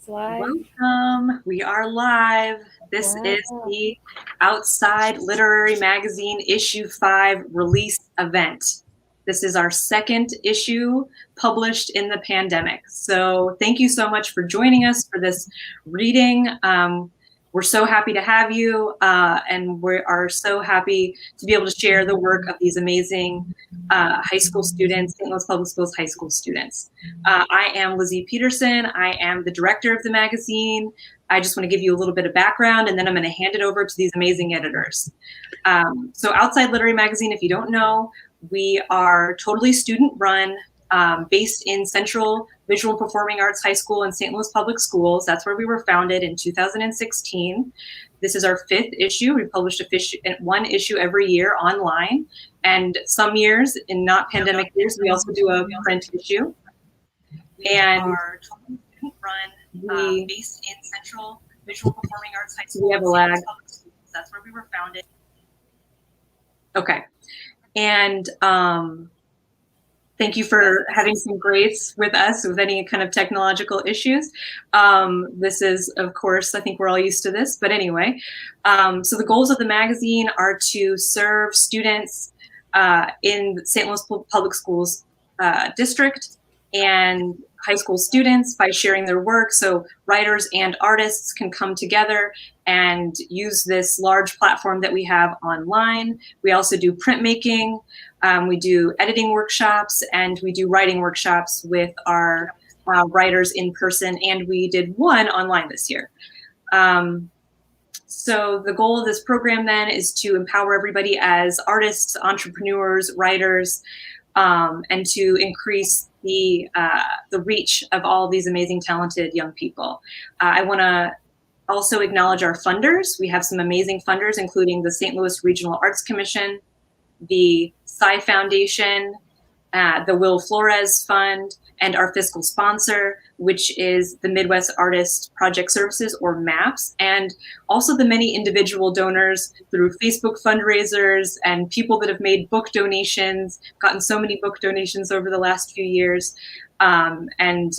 live. Welcome. We are live. This is Wow. the Outside Literary Magazine Issue 5 release event. This is our second issue published in the pandemic. So thank you so much for joining us for this reading. We're so happy to have you, and we are so happy to be able to share the work of these amazing high school students, St. Louis Public Schools high school students. I am Lizzie Peterson. I am the director of the magazine. I just want to give you a little bit of background, and then I'm going to hand it over to these amazing editors. So Outside Literary Magazine, if you don't know, we are totally student-run, based in Central Visual and Performing Arts High School in St. Louis Public Schools. That's where we were founded in 2016. This is our 5th issue. We published one issue every year online. And some years, in not pandemic years, we also do a print issue. And our totally student-run, based in Central Visual Performing Arts High School. We have a lag. That's where we were founded. Okay. And thank you for having some grace with us with any kind of technological issues. This is, of course, I think we're all used to this, but anyway. So the goals of the magazine are to serve students in St. Louis Public Schools district and high school students by sharing their work. So writers and artists can come together and use this large platform that we have online. We also do printmaking. We do editing workshops, and we do writing workshops with our writers in person, and we did one online this year. So the goal of this program then is to empower everybody as artists, entrepreneurs, writers, and to increase the reach of all of these amazing, talented young people. I want to also acknowledge our funders. We have some amazing funders, including the St. Louis Regional Arts Commission, the Sci Foundation, the Will Flores Fund, and our fiscal sponsor, which is the Midwest Artist Project Services, or MAPS, and also the many individual donors through Facebook fundraisers and people that have made book donations, gotten so many book donations over the last few years, and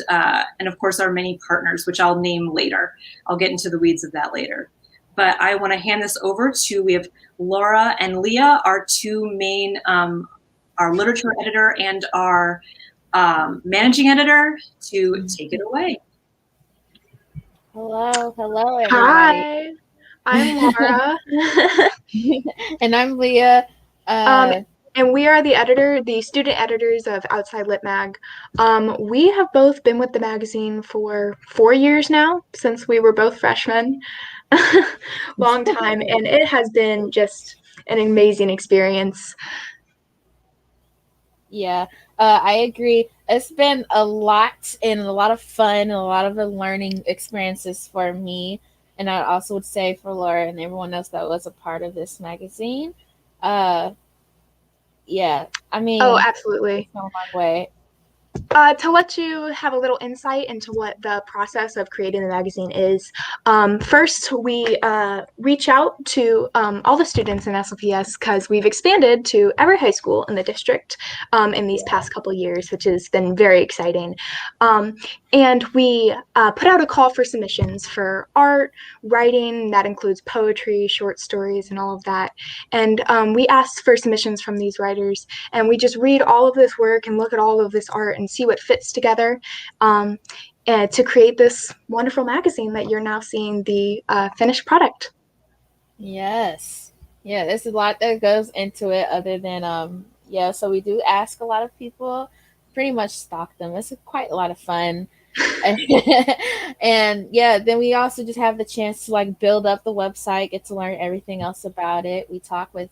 of course our many partners, which I'll name later. I'll get into the weeds of that later. But I want to hand this over to, we have Laura and Leah, our two main, our literature editor and our managing editor, to take it away. Hello, everybody. Hi, I'm Laura. And I'm Leah. And we are the student editors of Outside Lit Mag. We have both been with the magazine for 4 years now, since we were both freshmen. Long time, and it has been just an amazing experience. Yeah, I agree. It's been a lot and a lot of fun and a lot of the learning experiences for me. And I also would say for Laura and everyone else that was a part of this magazine. Yeah, I mean, oh, absolutely. It's on my way. To let you have a little insight into what the process of creating the magazine is, first we reach out to all the students in SLPS, because we've expanded to every high school in the district in these past couple years, which has been very exciting. And we put out a call for submissions for art, writing, that includes poetry, short stories, and all of that. And we ask for submissions from these writers, and we just read all of this work and look at all of this art and see what fits together and to create this wonderful magazine that you're now seeing the finished product. Yes. Yeah, there's a lot that goes into it other than, yeah, so we do ask a lot of people, pretty much stalk them. It's quite a lot of fun. And yeah, then we also just have the chance to like build up the website, get to learn everything else about it. We talk with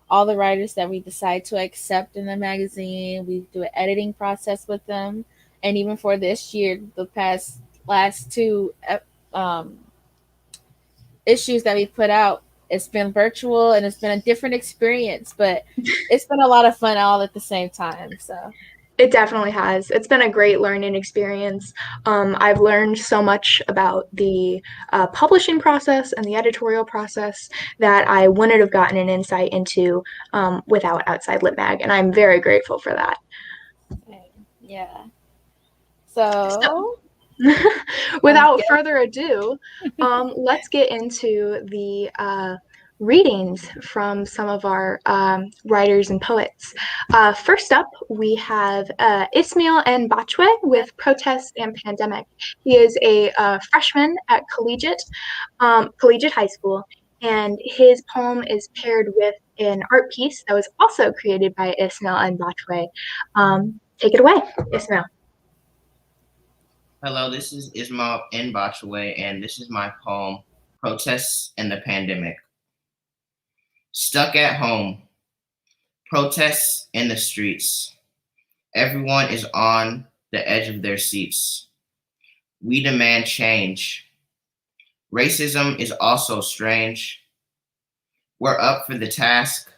all the writers that we decide to accept in the magazine. We do an editing process with them. And even for this year, the last two issues that we put out, it's been virtual and it's been a different experience, but it's been a lot of fun all at the same time. So it definitely has. It's been a great learning experience. I've learned so much about the publishing process and the editorial process that I wouldn't have gotten an insight into without Outside Lit Mag, and I'm very grateful for that. yeah. So Without further ado, let's get into the readings from some of our writers and poets. First up, we have Ismail N. Bachwe with Protest and Pandemic. He is a freshman at collegiate high school, and his poem is paired with an art piece that was also created by Ismail N. Bachwe. Take it away, Ismail. Hello, this is Ismail N. Bachaway, and this is my poem, Protests and the Pandemic. Stuck at home, protests in the streets. Everyone is on the edge of their seats. We demand change. Racism is also strange. We're up for the task.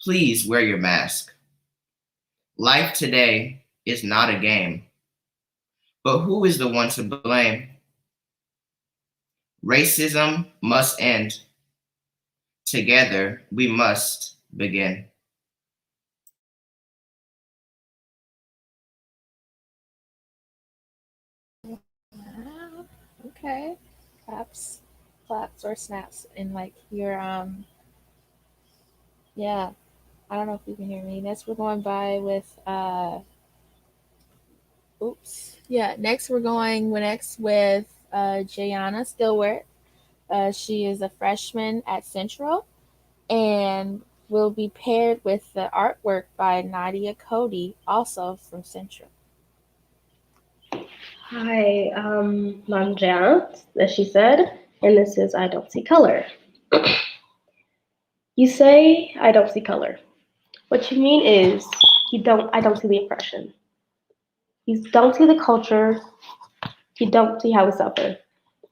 Please wear your mask. Life today is not a game. But who is the one to blame? Racism must end. Together, we must begin. Okay. Claps or snaps in like your yeah. I don't know if you can hear me. Next we're going by with oops. Yeah, next we're going next with Jayana Stillworth. She is a freshman at Central and will be paired with the artwork by Nadia Cody, also from Central. Hi, I'm Janet, as she said, and this is I Don't See Color. You say I don't see color. What you mean is I don't see the oppression. You don't see the culture. You don't see how we suffer.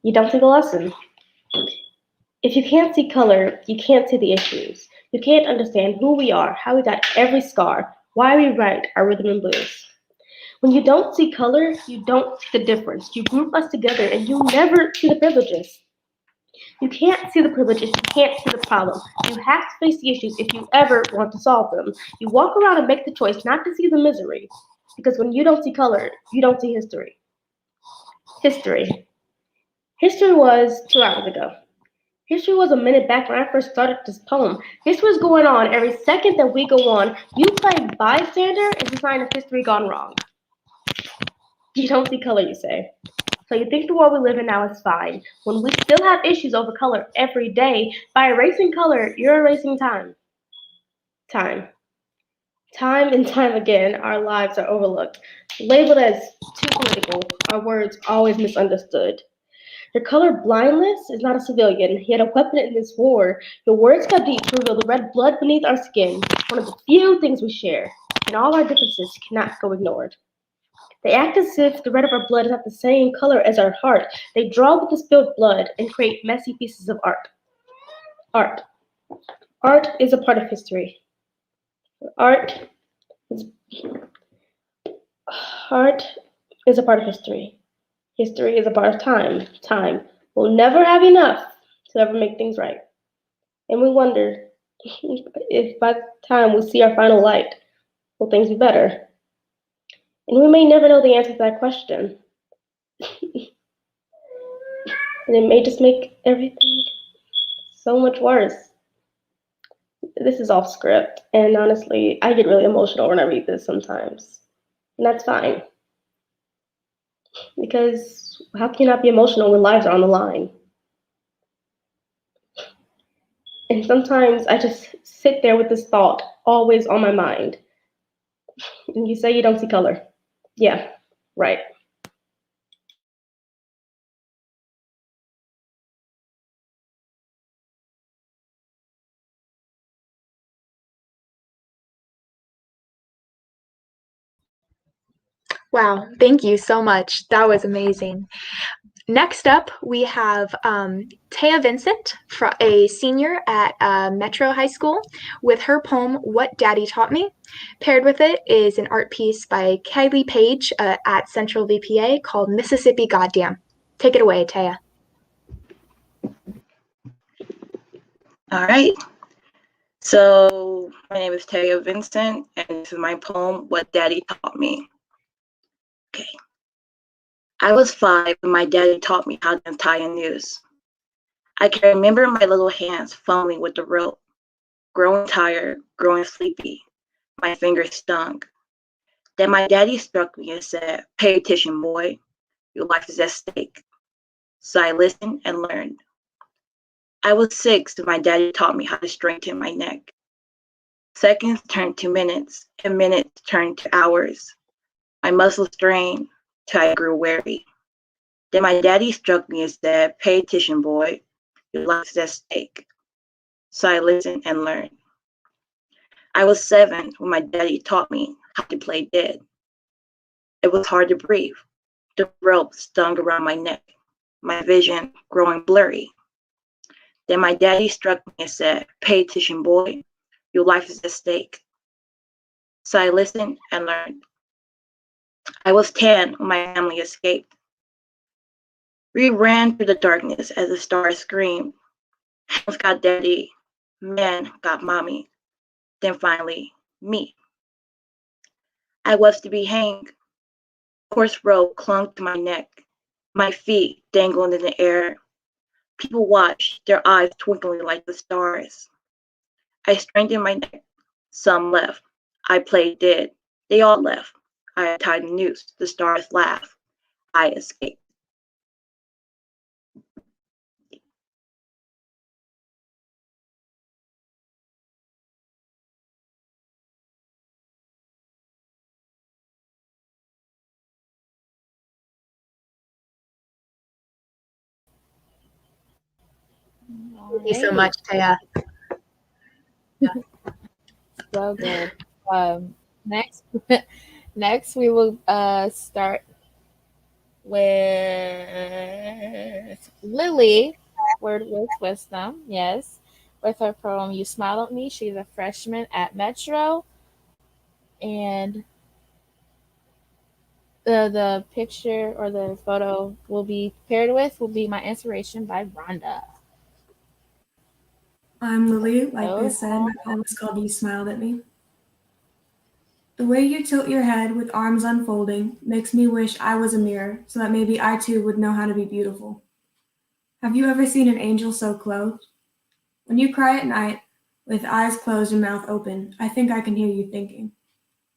You don't see the lesson. If you can't see color, you can't see the issues. You can't understand who we are, how we got every scar, why we write our rhythm and blues. When you don't see color, you don't see the difference. You group us together and you never see the privileges. You can't see the privileges, you can't see the problem. You have to face the issues if you ever want to solve them. You walk around and make the choice not to see the misery, because when you don't see color, you don't see history. History. History was 2 hours ago. History was a minute back when I first started this poem. History is going on every second that we go on. You play bystander is a sign of history gone wrong. You don't see color, you say. So you think the world we live in now is fine, when we still have issues over color every day. By erasing color, you're erasing time. Time. Time and time again, our lives are overlooked, labeled as too political, our words always misunderstood. Your color blindness is not a civilian, yet a weapon in this war. Your words cut deep to reveal the red blood beneath our skin, one of the few things we share, and all our differences cannot go ignored. They act as if the red of our blood is not the same color as our heart. They draw with the spilled blood and create messy pieces of art. Art. Art is a part of history. Art is a part of history. History is a part of time. Time will never have enough to ever make things right. And we wonder if by the time we see our final light, will things be better? And we may never know the answer to that question. And it may just make everything so much worse. This is off script, and honestly, I get really emotional when I read this sometimes. And that's fine. Because how can you not be emotional when lives are on the line? And sometimes I just sit there with this thought always on my mind. And you say you don't see color. Yeah, right. Wow, thank you so much. That was amazing. Next up, we have Taya Vincent, a senior at Metro High School, with her poem, What Daddy Taught Me. Paired with it is an art piece by Kylie Page at Central VPA called Mississippi Goddamn. Take it away, Taya. All right. So my name is Taya Vincent, and this is my poem, What Daddy Taught Me. Okay. I was 5 when my daddy taught me how to untie a noose. I can remember my little hands fumbling with the rope, growing tired, growing sleepy. My fingers stung. Then my daddy struck me and said, "Pay attention, boy. Your life is at stake." So I listened and learned. I was 6 when my daddy taught me how to straighten my neck. Seconds turned to minutes, and minutes turned to hours. My muscles strained till I grew weary. Then my daddy struck me and said, "Pay attention, boy. Your life is at stake." So I listened and learned. I was 7 when my daddy taught me how to play dead. It was hard to breathe. The rope stung around my neck, my vision growing blurry. Then my daddy struck me and said, "Pay attention, boy. Your life is at stake." So I listened and learned. I was 10 when my family escaped. We ran through the darkness as the stars screamed. Hands got daddy, man got mommy, then finally me. I was to be hanged. Coarse rope clung to my neck, my feet dangled in the air. People watched, their eyes twinkling like the stars. I straightened my neck. Some left. I played dead. They all left. I tied the noose. The stars laughed. I escaped. Thank you so Alrighty. much, Taya. So good. Next, next we will start with Lily, Word with Wisdom. Yes, with her poem "You Smile at Me." She's a freshman at Metro, and the picture or the photo will be paired with will be "My Inspiration" by Rhonda. I'm Lily. Like they Oh, said, my poem is called You Smiled at Me. The way you tilt your head with arms unfolding makes me wish I was a mirror so that maybe I too would know how to be beautiful. Have you ever seen an angel so clothed? When you cry at night, with eyes closed and mouth open, I think I can hear you thinking.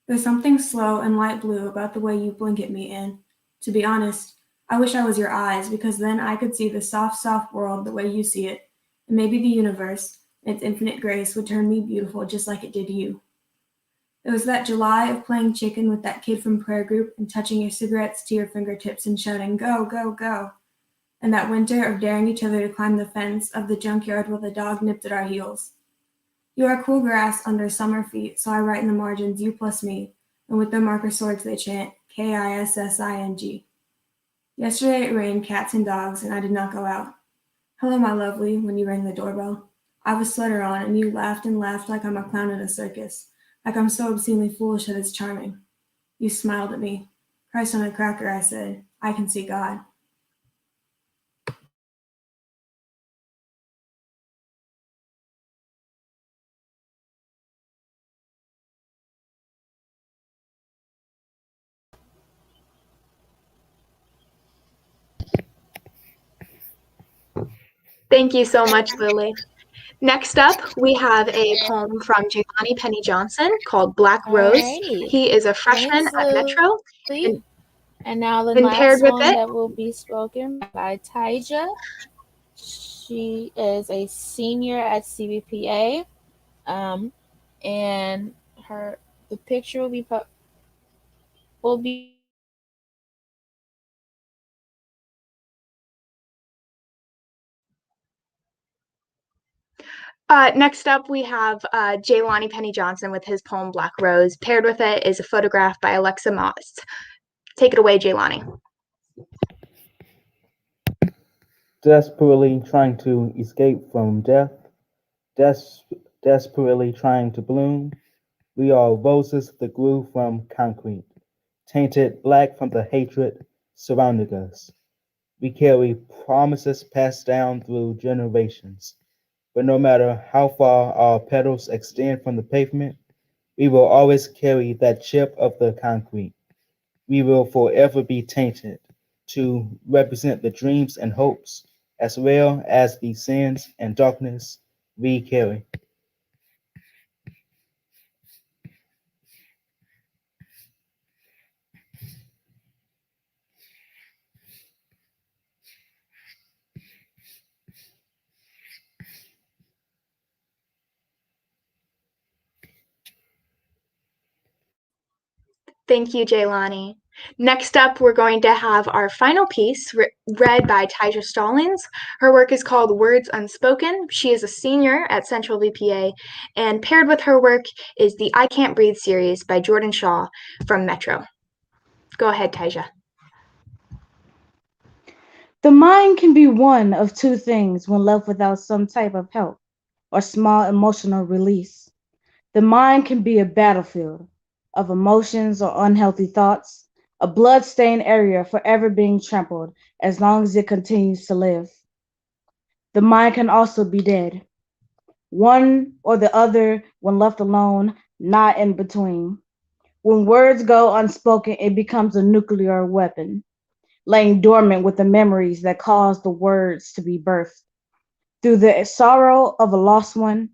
There's something slow and light blue about the way you blink at me, and, to be honest, I wish I was your eyes because then I could see the soft, soft world the way you see it, and maybe the universe, in its infinite grace, would turn me beautiful just like it did you. It was that July of playing chicken with that kid from prayer group and touching your cigarettes to your fingertips and shouting, "Go, go, go." And that winter of daring each other to climb the fence of the junkyard while the dog nipped at our heels. You are cool grass under summer feet, so I write in the margins you plus me, and with their marker swords they chant KISSING. Yesterday it rained cats and dogs, and I did not go out. Hello, my lovely, when you rang the doorbell. I have a sweater on, and you laughed and laughed like I'm a clown at a circus, like I'm so obscenely foolish that it's charming. You smiled at me. "Christ on a cracker," I said. "I can see God." Thank you so much, Lily. Next up, we have a poem from Giovanni Penny Johnson called Black Rose. alrighty. He is a freshman Thanks, at Metro, Lily. And now the and paired last with one it, that will be spoken by Taija. She is a senior at CBPA, and her the picture will be next up, we have Jaylani Penny Johnson with his poem Black Rose. Paired with it is a photograph by Alexa Moss. Take it away, Jaylani. Desperately trying to escape from death, desperately trying to bloom. We are roses that grew from concrete, tainted black from the hatred surrounding us. We carry promises passed down through generations, but no matter how far our petals extend from the pavement, we will always carry that chip of the concrete. We will forever be tainted, to represent the dreams and hopes, as well as the sins and darkness we carry. Thank you, Jaylani. Next up, we're going to have our final piece read by Tyja Stallings. Her work is called Words Unspoken. She is a senior at Central VPA, and paired with her work is the I Can't Breathe series by Jordan Shaw from Metro. Go ahead, Tyja. The mind can be one of two things when left without some type of help or small emotional release. The mind can be a battlefield of emotions or unhealthy thoughts, a blood-stained area forever being trampled as long as it continues to live. The mind can also be dead, one or the other when left alone, not in between. When words go unspoken, it becomes a nuclear weapon, laying dormant with the memories that caused the words to be birthed. Through the sorrow of a lost one,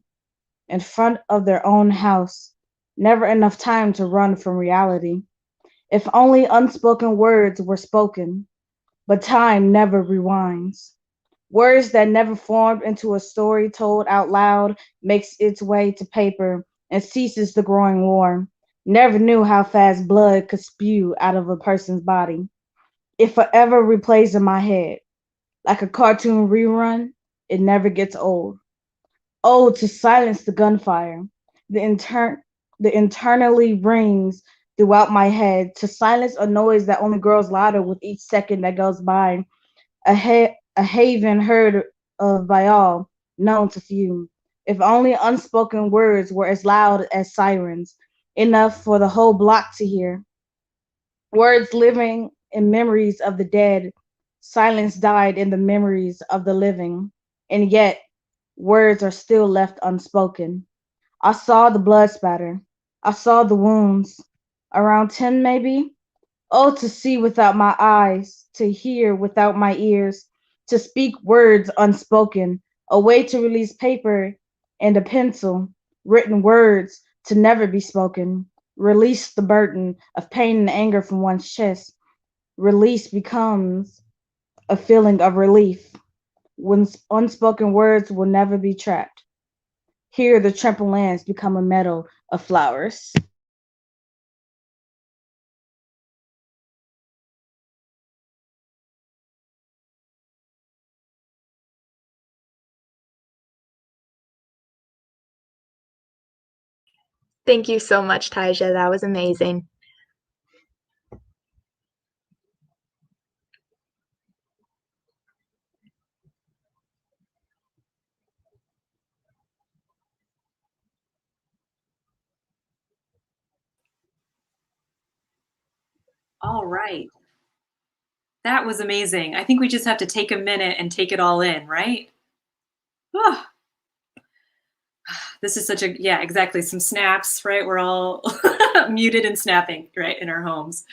in front of their own house, never enough time to run from reality. If only unspoken words were spoken, but time never rewinds. Words that never formed into a story told out loud makes its way to paper and ceases the growing war. Never knew how fast blood could spew out of a person's body. It forever replays in my head. Like a cartoon rerun, it never gets old. Oh, to silence the gunfire. The internally rings throughout my head, to silence a noise that only grows louder with each second that goes by. A haven heard of by all, known to few. If only unspoken words were as loud as sirens, enough for the whole block to hear. Words living in memories of the dead, silence died in the memories of the living, and yet words are still left unspoken. I saw the blood spatter. I saw the wounds. Around 10, maybe? Oh, to see without my eyes, to hear without my ears, to speak words unspoken, a way to release paper and a pencil, written words to never be spoken. Release the burden of pain and anger from one's chest. Release becomes a feeling of relief when unspoken words will never be trapped. Here, the trampled lands become a meadow of flowers. Thank you so much, Tyja. That was amazing. All right. That was amazing. I think we just have to take a minute and take it all in, right? Oh, this is such a, yeah, exactly. Some snaps, right? We're all muted and snapping, right, in our homes.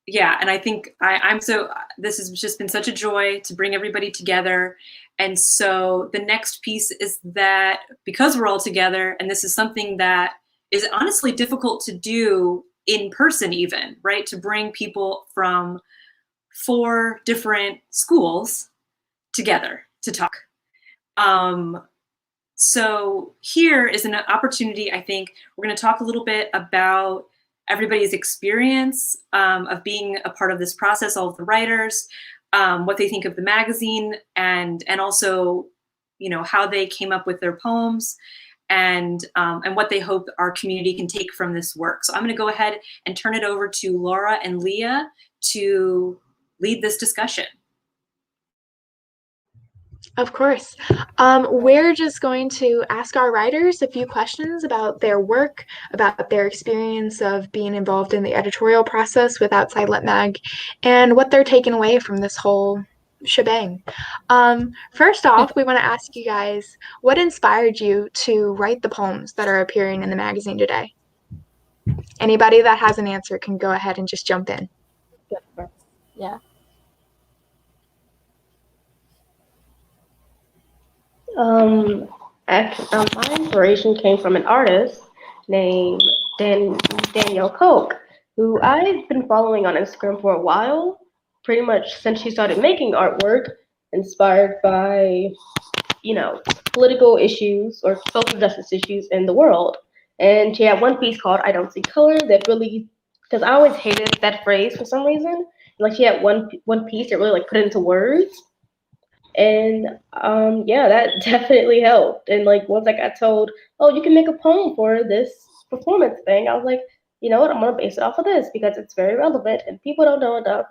Yeah, and I think I'm so, this has just been such a joy to bring everybody together. And so the next piece is that because we're all together, and this is something that is honestly difficult to do in person even, right? To bring people from 4 different schools together to talk. So here is an opportunity, I think. We're going to talk a little bit about everybody's experience of being a part of this process, all of the writers, what they think of the magazine, and also, you know, how they came up with their poems, and what they hope our community can take from this work. So I'm going to go ahead and turn it over to Laura and Leah to lead this discussion. Of course. We're just going to ask our writers a few questions about their work, about their experience of being involved in the editorial process with Outside Lit Mag, and what they're taking away from this whole shebang. First off, we want to ask you guys, what inspired you to write the poems that are appearing in the magazine today? Anybody that has an answer can go ahead and just jump in. Good Yeah. Um, my inspiration came from an artist named Danielle Koch, who I've been following on Instagram for a while, pretty much since she started making artwork inspired by, you know, political issues or social justice issues in the world. And she had one piece called I Don't See Color that really, because I always hated that phrase for some reason. Like she had one piece that really like put it into words, and yeah, that definitely helped. And like once I got told, oh, you can make a poem for this performance thing, I was like, you know what, I'm gonna base it off of this because it's very relevant and people don't know enough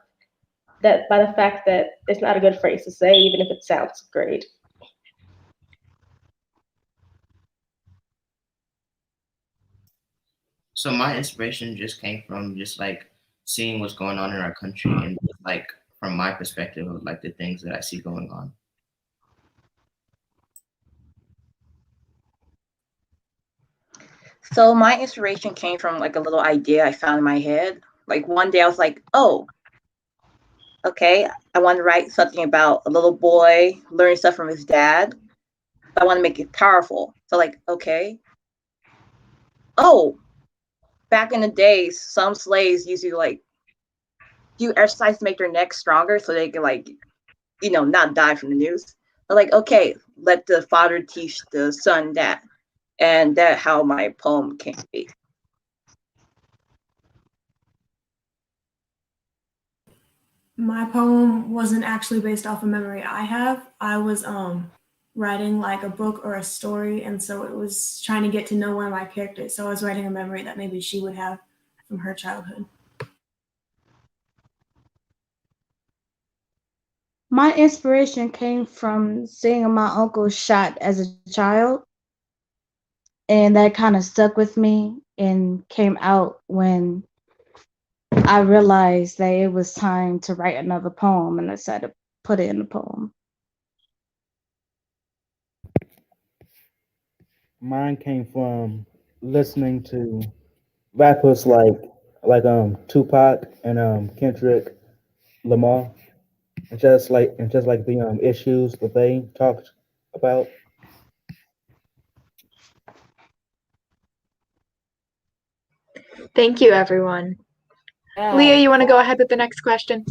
that by the fact that it's not a good phrase to say, even if it sounds great. So my inspiration just came from just like seeing what's going on in our country and like from my perspective of like the things that I see going on. So my inspiration came from like a little idea I found in my head. Like one day I was like, oh, okay, I want to write something about a little boy learning stuff from his dad, but I want to make it powerful. So like, okay, oh, back in the days, some slaves used to like do exercise to make their neck stronger so they could like, not die from the news. But like, okay, let the father teach the son that. And that how my poem came to be. My poem wasn't actually based off a memory I have. I was writing like a book or a story, and so it was trying to get to know one of my characters. So I was writing a memory that maybe she would have from her childhood. My inspiration came from seeing my uncle shot as a child, and that kind of stuck with me and came out when I realized that it was time to write another poem, and I decided to put it in the poem. Mine came from listening to rappers like Tupac and Kendrick Lamar, and just like the issues that they talked about. Thank you, everyone. Leah, Yeah. you want to go ahead with the next question?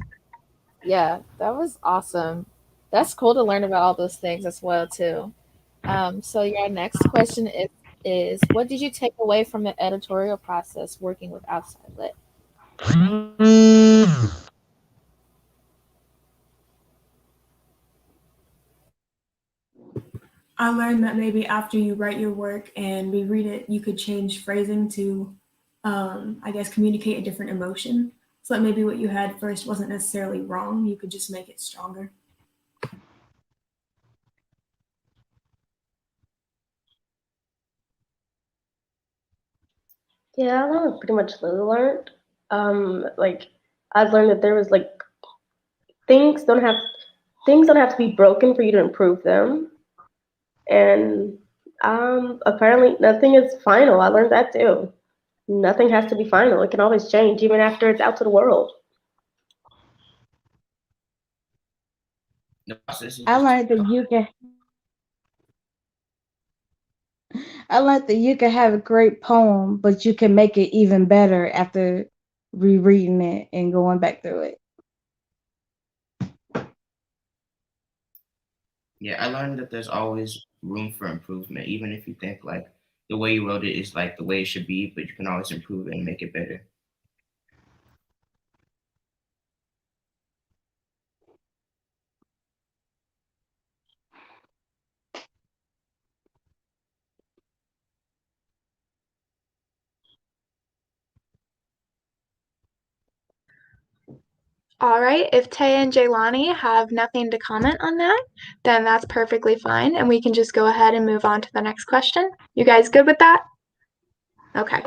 Yeah, that was awesome. That's cool to learn about all those things as well too. So your next question is what did you take away from the editorial process working with Outside Lit? I learned that maybe after you write your work and reread it, you could change phrasing to, I guess, communicate a different emotion. So that maybe what you had first wasn't necessarily wrong. You could just make it stronger. Yeah, I learned pretty much learned. Like I learned that there was like things don't have things don't have to be broken for you to improve them, and apparently nothing is final. I learned that too. Nothing has to be final. It can always change, even after it's out to the world. The process is I just learned that you can I learned that you can have a great poem, but you can make it even better after rereading it and going back through it. yeah, I learned that there's always room for improvement, even if you think like the way you wrote it is like the way it should be, but you can always improve it and make it better. All right, if Tay and Jaylani have nothing to comment on that, then that's perfectly fine, and we can just go ahead and move on to the next question. You guys good with that? Okay.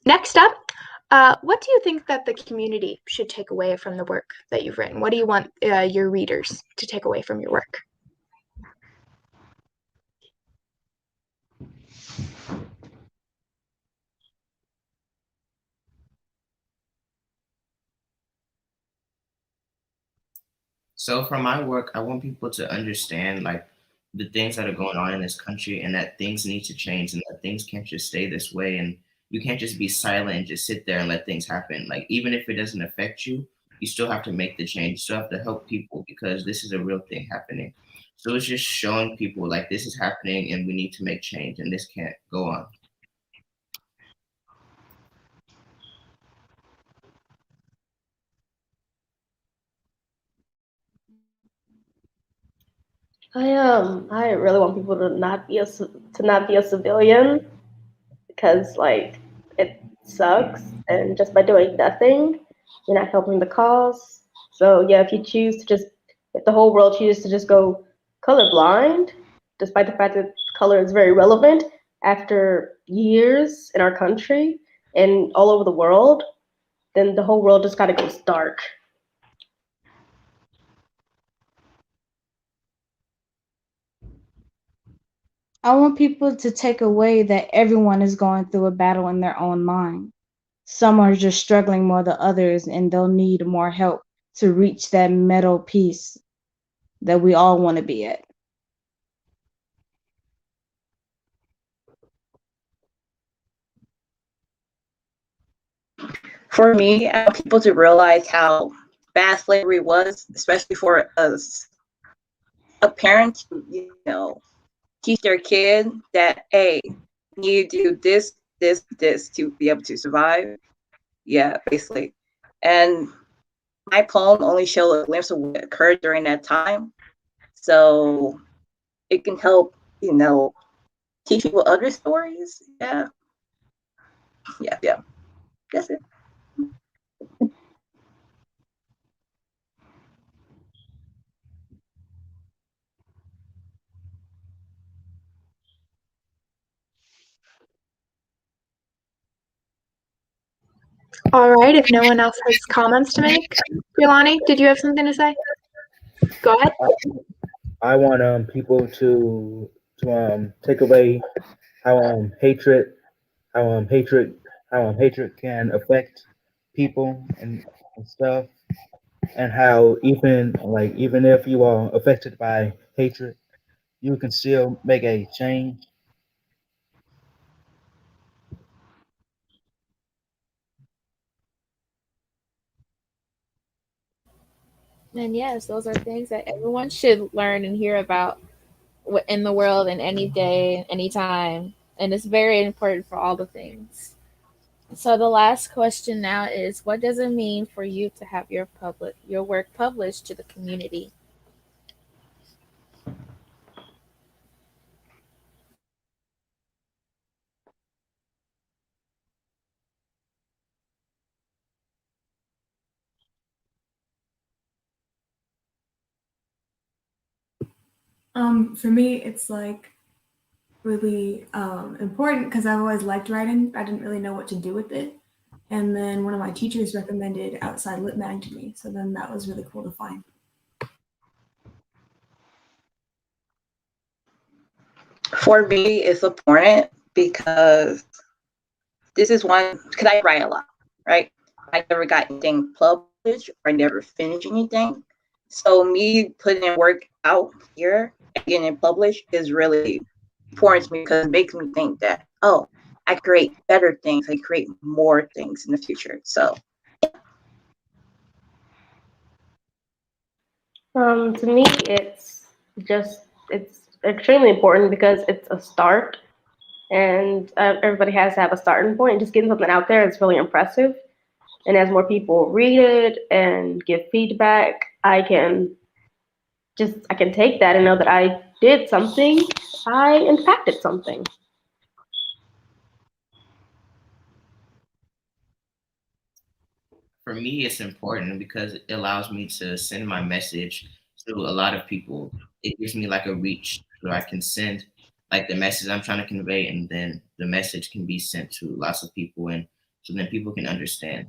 Next up, what do you think that the community should take away from the work that you've written? What do you want your readers to take away from your work? So for my work, I want people to understand like the things that are going on in this country and that things need to change and that things can't just stay this way and you can't just be silent and just sit there and let things happen. Like even if it doesn't affect you, you still have to make the change. You still have to help people because this is a real thing happening. So it's just showing people like this is happening and we need to make change and this can't go on. I really want people to not be a civilian because like it sucks, and just by doing nothing, you're not helping the cause. So yeah, if the whole world chooses to just go colorblind, despite the fact that color is very relevant after years in our country and all over the world, then the whole world just kind of goes dark. I want people to take away that everyone is going through a battle in their own mind. Some are just struggling more than others, and they'll need more help to reach that middle piece that we all want to be at. For me, I want people to realize how bad slavery was, especially for us, a parent to, teach their kid that, hey, you do this to be able to survive. Yeah, basically. And my poem only showed a glimpse of what occurred during that time. So it can help, teach people other stories. Yeah. Yeah. That's it. All right, if no one else has comments to make, Yolani, did you have something to say? Go ahead. I want people to take away how hatred hatred can affect people and stuff, and how even if you are affected by hatred, you can still make a change. And yes, those are things that everyone should learn and hear about in the world and any day, anytime. And it's very important for all the things. So the last question now is, what does it mean for you to have your work published to the community? For me, it's like really important because I've always liked writing. I didn't really know what to do with it. And then one of my teachers recommended Outside Lit Mag to me. So then that was really cool to find. For me, it's important because this is one, because I write a lot, right? I never got anything published or I never finished anything. So me putting in work out here and getting it published is really important to me because it makes me think that, oh, I create better things, I create more things in the future. So To me, it's extremely important because it's a start, and everybody has to have a starting point. Just getting something out there is really impressive, and as more people read it and give feedback, I can take that and know that I did something, I impacted something. For me, it's important because it allows me to send my message to a lot of people. It gives me like a reach so I can send like the message I'm trying to convey, and then the message can be sent to lots of people, and so then people can understand.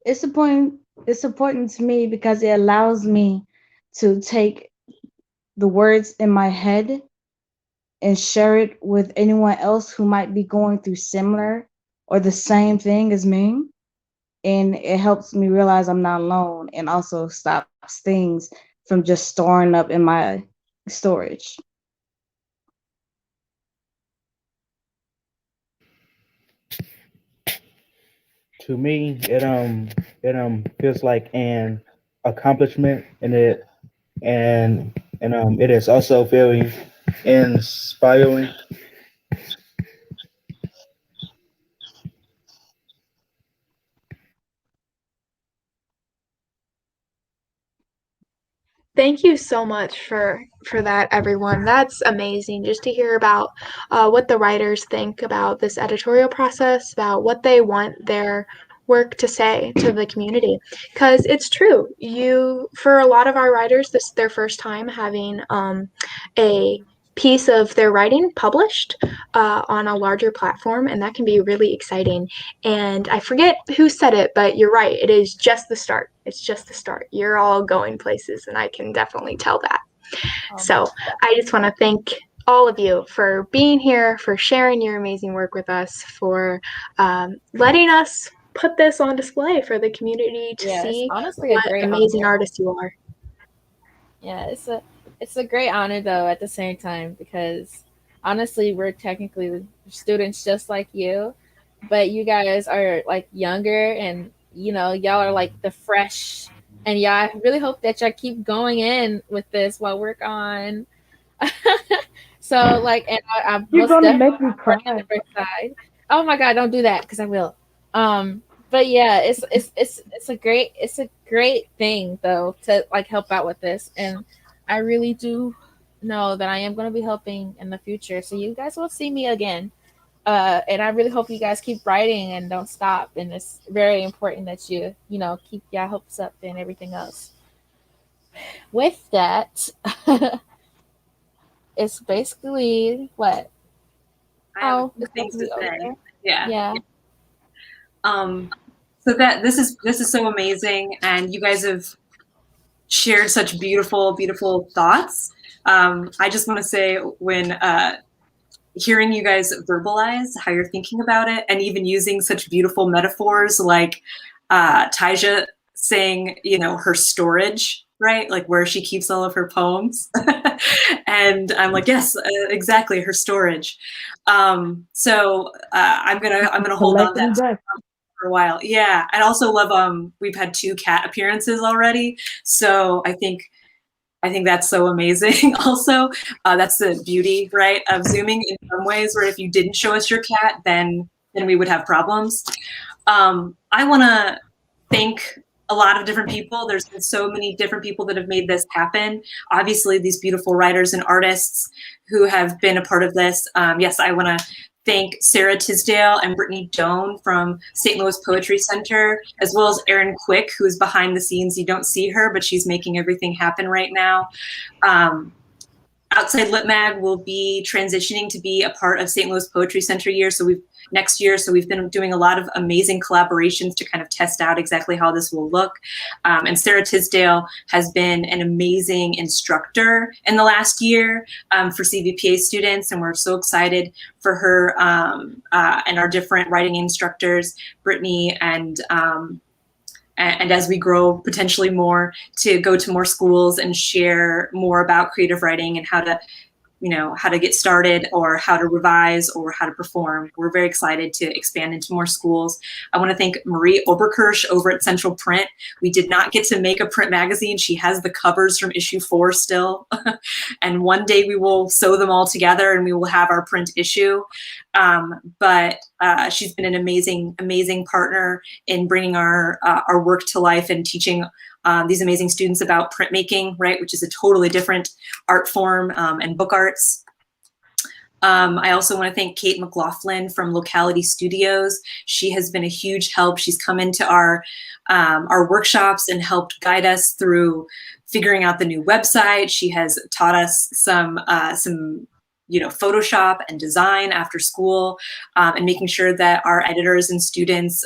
It's important. It's important to me because it allows me to take the words in my head and share it with anyone else who might be going through similar or the same thing as me. And it helps me realize I'm not alone and also stops things from just storing up in my storage. To me, it feels like an accomplishment, and it is also very inspiring. Thank you so much for that, everyone. That's amazing just to hear about what the writers think about this editorial process, about what they want their work to say to the community. Because it's true, for a lot of our writers, this is their first time having a piece of their writing published on a larger platform, and that can be really exciting. And I forget who said it, but you're right. It is just the start. It's just the start. You're all going places, and I can definitely tell that. So I just want to thank all of you for being here, for sharing your amazing work with us, for letting us put this on display for the community to Yeah, it's see honestly a what great amazing honor. artists you are. Yeah, it's a great honor though at the same time because honestly we're technically students just like you, but you guys are like younger and y'all are like the fresh and yeah, I really hope that y'all keep going in with this while we're gone. So like, and I'm You're most gonna definitely make me working on cry. the first side. Oh my God, don't do that because I will. But yeah, it's a great thing though to like help out with this, and I really do know that I am going to be helping in the future. So you guys will see me again. And I really hope you guys keep writing and don't stop. And it's very important that you keep your hopes up and everything else. With that, it's basically what? I have a Oh, few it's things to basically over say. there. Yeah. Yeah. So that this is so amazing, and you guys have shared such beautiful, beautiful thoughts. I just want to say when hearing you guys verbalize how you're thinking about it, and even using such beautiful metaphors like Taija saying, her storage, right? Like where she keeps all of her poems. And I'm like, yes, exactly, her storage. So I'm gonna hold on to Collecting that dust. for a while. Yeah, I also love we've had 2 cat appearances already, so I think that's so amazing. Also, that's the beauty, right, of Zooming in some ways, where if you didn't show us your cat, then we would have problems. I want to thank a lot of different people. There's been so many different people that have made this happen. Obviously, these beautiful writers and artists who have been a part of this. Yes, I want to thank Sarah Tisdale and Brittany Doan from St. Louis Poetry Center, as well as Erin Quick, who is behind the scenes. You don't see her, but she's making everything happen right now. Outside Lit Mag will be transitioning to be a part of St. Louis Poetry Center next year. So we've been doing a lot of amazing collaborations to kind of test out exactly how this will look. And Sarah Tisdale has been an amazing instructor in the last year for CVPA students. And we're so excited for her and our different writing instructors, Brittany and as we grow potentially more, to go to more schools and share more about creative writing and how to get started or how to revise or how to perform. We're very excited to expand into more schools. I want to thank Marie Oberkirsch over at Central Print. We did not get to make a print magazine. She has the covers from issue 4 still. And one day we will sew them all together and we will have our print issue. But she's been an amazing, amazing partner in bringing our work to life and teaching these amazing students about printmaking, right, which is a totally different art form, and book arts. I also want to thank Kate McLaughlin from Locality Studios. She has been a huge help. She's come into our workshops and helped guide us through figuring out the new website. She has taught us some Photoshop and design after school, and making sure that our editors and students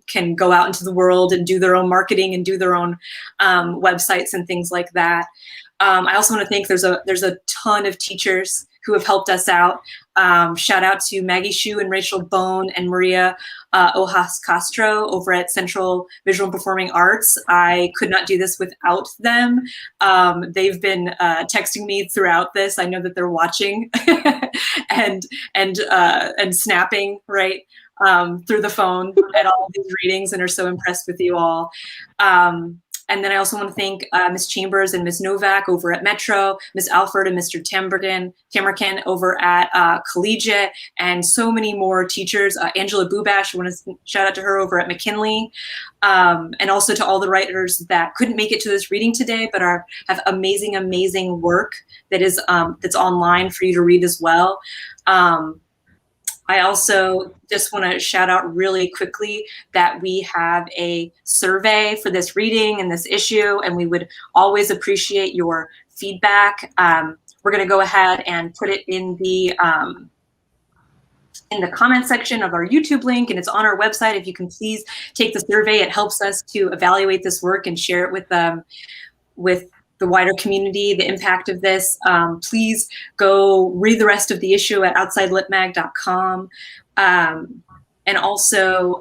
can go out into the world and do their own marketing and do their own websites and things like that. I also want to thank there's a ton of teachers who have helped us out. Shout out to Maggie Shu and Rachel Bone and Maria Ojas Castro over at Central Visual and Performing Arts. I could not do this without them. They've been texting me throughout this. I know that they're watching and snapping, right? Through the phone at all these readings and are so impressed with you all. And then I also want to thank Ms. Chambers and Ms. Novak over at Metro, Ms. Alford and Mr. Tamerkin over at Collegiate, and so many more teachers. Angela Bubash, I want to shout out to her over at McKinley, and also to all the writers that couldn't make it to this reading today, but have amazing, amazing work that is that's online for you to read as well. I also just want to shout out really quickly that we have a survey for this reading and this issue, and we would always appreciate your feedback. We're going to go ahead and put it in the comment section of our YouTube link, and it's on our website. If you can please take the survey, it helps us to evaluate this work and share it with the wider community, the impact of this. Please go read the rest of the issue at outsidelitmag.com. And also,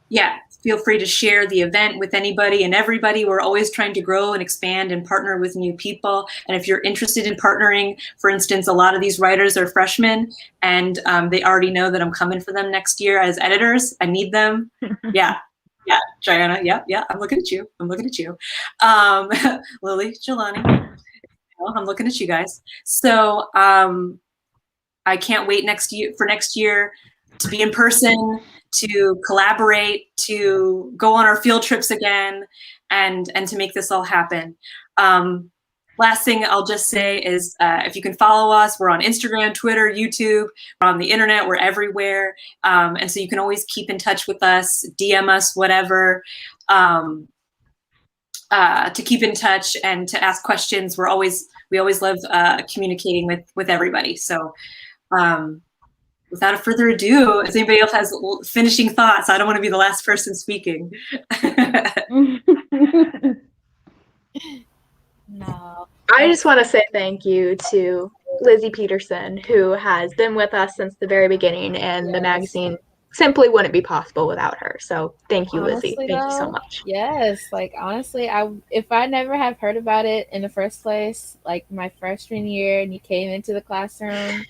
yeah, feel free to share the event with anybody and everybody. We're always trying to grow and expand and partner with new people. And if you're interested in partnering, for instance, a lot of these writers are freshmen, and they already know that I'm coming for them next year as editors. I need them. Yeah. Yeah, Diana. Yeah. I'm looking at you. Lily, Jelani. I'm looking at you guys. So I can't wait next year to be in person, to collaborate, to go on our field trips again, and to make this all happen. Last thing I'll just say is if you can follow us, we're on Instagram, Twitter, YouTube, we're on the internet, we're everywhere. And so you can always keep in touch with us, DM us, whatever, to keep in touch and to ask questions. We always love communicating with everybody. So without further ado, if anybody else has finishing thoughts, I don't want to be the last person speaking. No. I just want to say thank you to Lizzie Peterson, who has been with us since the very beginning, and the magazine simply wouldn't be possible without her. So thank you, Lizzie. Honestly, Thank you so much. Yes, like honestly, if I never have heard about it in the first place, like my freshman year, and you came into the classroom,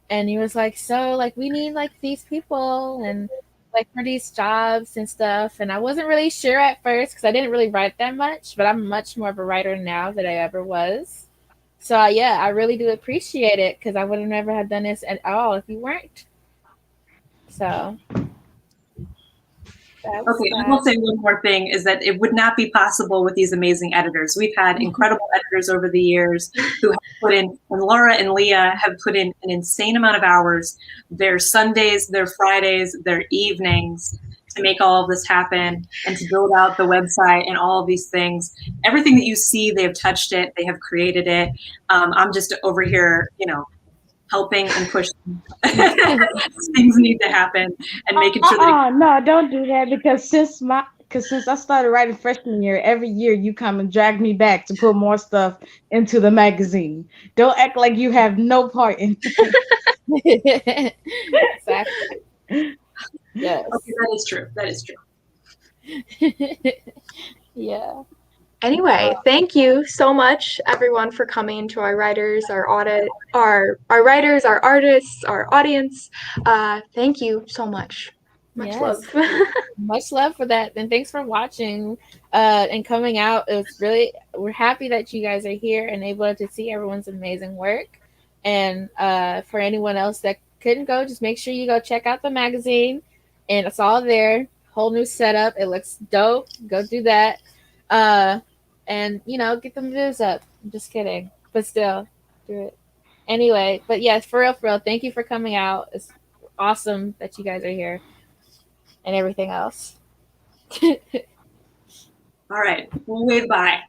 and he was like, so like we need like these people and like for these jobs and stuff, and I wasn't really sure at first because I didn't really write that much, but I'm much more of a writer now than I ever was. So yeah, I really do appreciate it because I would have never have done this at all if you weren't. So Okay, I will say one more thing is that it would not be possible with these amazing editors. We've had incredible editors over the years who have put in, and Laura and Leah have put in an insane amount of hours, their Sundays, their Fridays, their evenings, to make all of this happen and to build out the website and all of these things. Everything that you see, they have touched it, they have created it. I'm just over here, helping and pushing. Things need to happen and making sure that no, don't do that, because since I started writing freshman year, every year you come and drag me back to put more stuff into the magazine. Don't act like you have no part in it. Exactly. Yes. Okay, that is true. Yeah. Anyway, thank you so much, everyone, for coming to our writers, our writers, our artists, our audience. Thank you so much. Much love. Much love for that, and thanks for watching and coming out. We're happy that you guys are here and able to see everyone's amazing work. And for anyone else that couldn't go, just make sure you go check out the magazine, and it's all there. Whole new setup. It looks dope. Go do that. And get the views up. I'm just kidding, but still do it anyway. But yes, for real, thank you for coming out. It's awesome that you guys are here and everything else. All right, we'll wave bye.